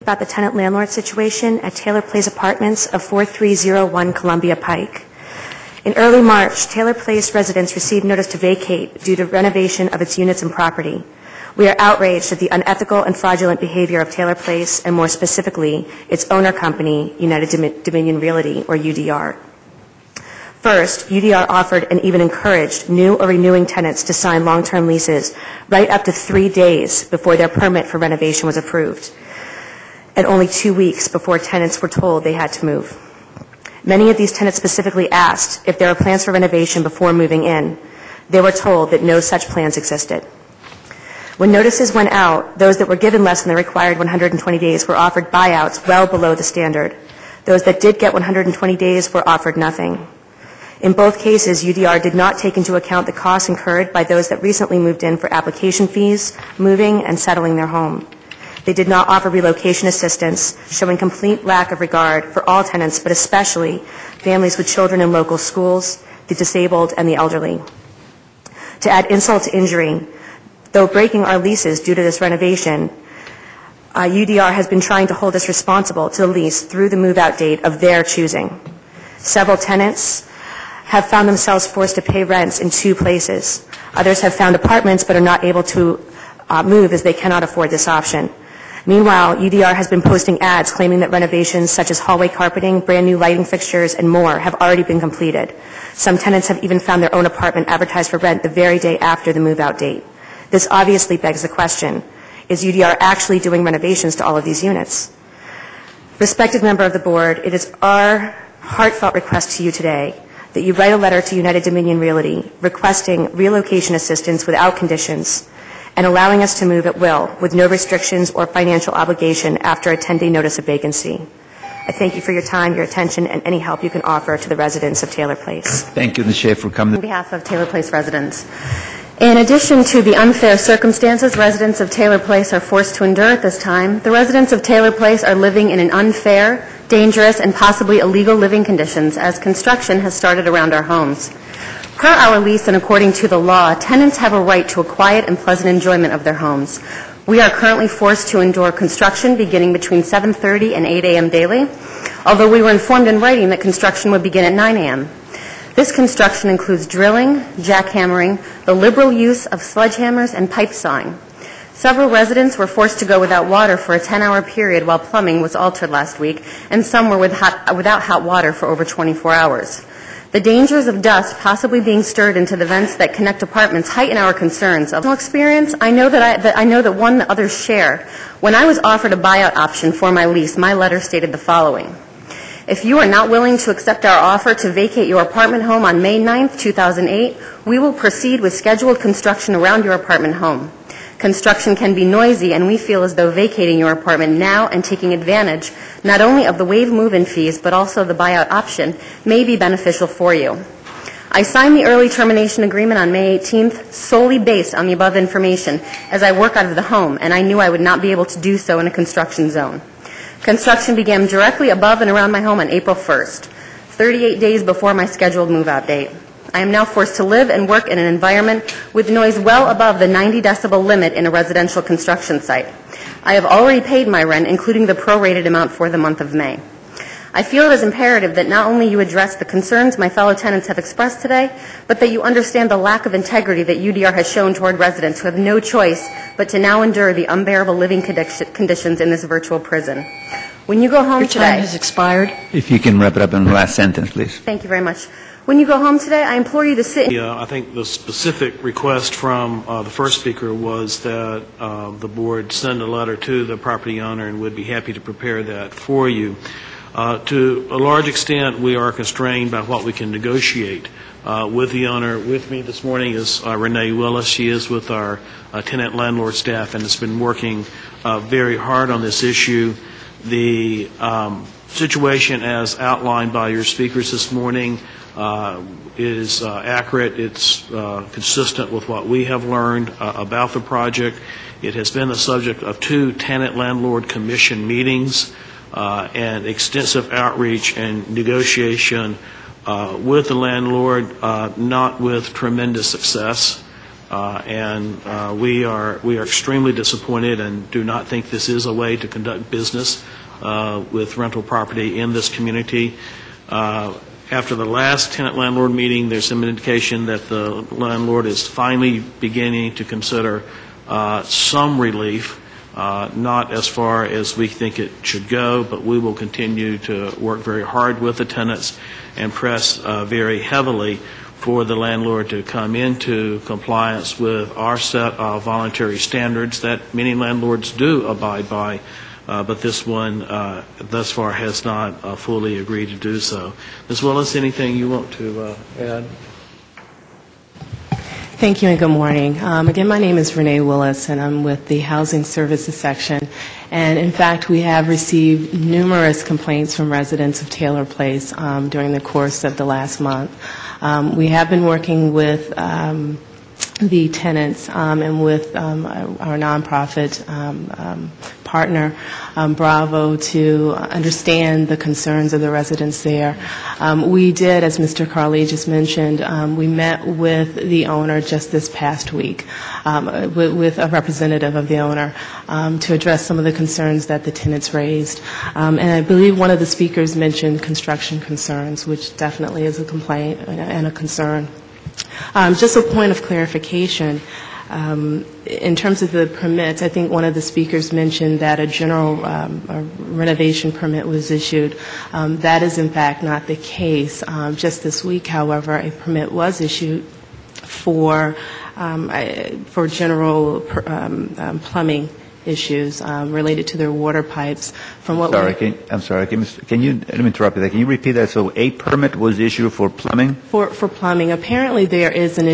About the tenant-landlord situation at Taylor Place Apartments of 4301 Columbia Pike. In early March, Taylor Place residents received notice to vacate due to renovation of its units and property. We are outraged at the unethical and fraudulent behavior of Taylor Place, and more specifically, its owner company, United Dominion Realty, or UDR. First, UDR offered and even encouraged new or renewing tenants to sign long-term leases right up to 3 days before their permit for renovation was approved, and only 2 weeks before tenants were told they had to move. Many of these tenants specifically asked if there were plans for renovation before moving in. They were told that no such plans existed. When notices went out, those that were given less than the required 120 days were offered buyouts well below the standard. Those that did get 120 days were offered nothing. In both cases, UDR did not take into account the costs incurred by those that recently moved in for application fees, moving, and settling their home. They did not offer relocation assistance, showing complete lack of regard for all tenants, but especially families with children in local schools, the disabled, and the elderly. To add insult to injury, though breaking our leases due to this renovation, UDR has been trying to hold us responsible to the lease through the move-out date of their choosing. Several tenants have found themselves forced to pay rents in 2 places. Others have found apartments but are not able to move as they cannot afford this option. Meanwhile, UDR has been posting ads claiming that renovations such as hallway carpeting, brand new lighting fixtures, and more have already been completed. Some tenants have even found their own apartment advertised for rent the very day after the move-out date. This obviously begs the question, is UDR actually doing renovations to all of these units? Respected member of the board, it is our heartfelt request to you today that you write a letter to United Dominion Realty requesting relocation assistance without conditions and allowing us to move at will with no restrictions or financial obligation after a 10-day notice of vacancy. I thank you for your time, your attention, and any help you can offer to the residents of Taylor Place. Thank you, Ms. Shea, for coming. On behalf of Taylor Place residents, in addition to the unfair circumstances residents of Taylor Place are forced to endure at this time, the residents of Taylor Place are living in an unfair, dangerous, and possibly illegal living conditions as construction has started around our homes. Per our lease and according to the law, tenants have a right to a quiet and pleasant enjoyment of their homes. We are currently forced to endure construction beginning between 7:30 and 8 a.m. daily, although we were informed in writing that construction would begin at 9 a.m. This construction includes drilling, jackhammering, the liberal use of sledgehammers, and pipe sawing. Several residents were forced to go without water for a 10-hour period while plumbing was altered last week, and some were without hot water for over 24 hours. The dangers of dust possibly being stirred into the vents that connect apartments heighten our concerns. Of personal experience, I know that one that others share. When I was offered a buyout option for my lease, my letter stated the following: if you are not willing to accept our offer to vacate your apartment home on May 9th, 2008, we will proceed with scheduled construction around your apartment home. Construction can be noisy, and we feel as though vacating your apartment now and taking advantage not only of the waived move-in fees but also the buyout option may be beneficial for you. I signed the early termination agreement on May 18th solely based on the above information as I work out of the home, and I knew I would not be able to do so in a construction zone. Construction began directly above and around my home on April 1st, 38 days before my scheduled move-out date. I am now forced to live and work in an environment with noise well above the 90 decibel limit in a residential construction site. I have already paid my rent, including the prorated amount for the month of May. I feel it is imperative that not only you address the concerns my fellow tenants have expressed today, but that you understand the lack of integrity that UDR has shown toward residents who have no choice but to now endure the unbearable living conditions in this virtual prison. When you go home today... Your time has expired. If you can wrap it up in the last sentence, please. Thank you very much. When you go home today, I implore you to sit... I think the specific request from the first speaker was that the board send a letter to the property owner, and would be happy to prepare that for you. To a large extent, we are constrained by what we can negotiate with the owner. With me this morning is Renee Willis. She is with our tenant landlord staff and has been working very hard on this issue. The situation as outlined by your speakers this morning is accurate. It's consistent with what we have learned about the project. It has been the subject of 2 tenant-landlord commission meetings and extensive outreach and negotiation with the landlord, not with tremendous success. And we are extremely disappointed and do not think this is a way to conduct business with rental property in this community. After the last tenant-landlord meeting, there's some indication that the landlord is finally beginning to consider some relief, not as far as we think it should go, but we will continue to work very hard with the tenants and press very heavily for the landlord to come into compliance with our set of voluntary standards that many landlords do abide by, but this one thus far has not fully agreed to do so. Ms. Willis, anything you want to add? Thank you and good morning. Again, my name is Renee Willis, and I'm with the Housing Services Section. And in fact, we have received numerous complaints from residents of Taylor Place during the course of the last month. We have been working with the tenants and with our nonprofit partner, Bravo, to understand the concerns of the residents there. We did, as Mr. Carley just mentioned, we met with the owner just this past week, with a representative of the owner, to address some of the concerns that the tenants raised. And I believe one of the speakers mentioned construction concerns, which definitely is a complaint and a concern. Just a point of clarification, in terms of the permits, I think one of the speakers mentioned that a general renovation permit was issued. That is in fact not the case. Just this week, however, a permit was issued for general plumbing issues related to their water pipes. From what I'm sorry. Can you let me interrupt you there? Can you repeat that? So a permit was issued for plumbing? For plumbing. Apparently there is an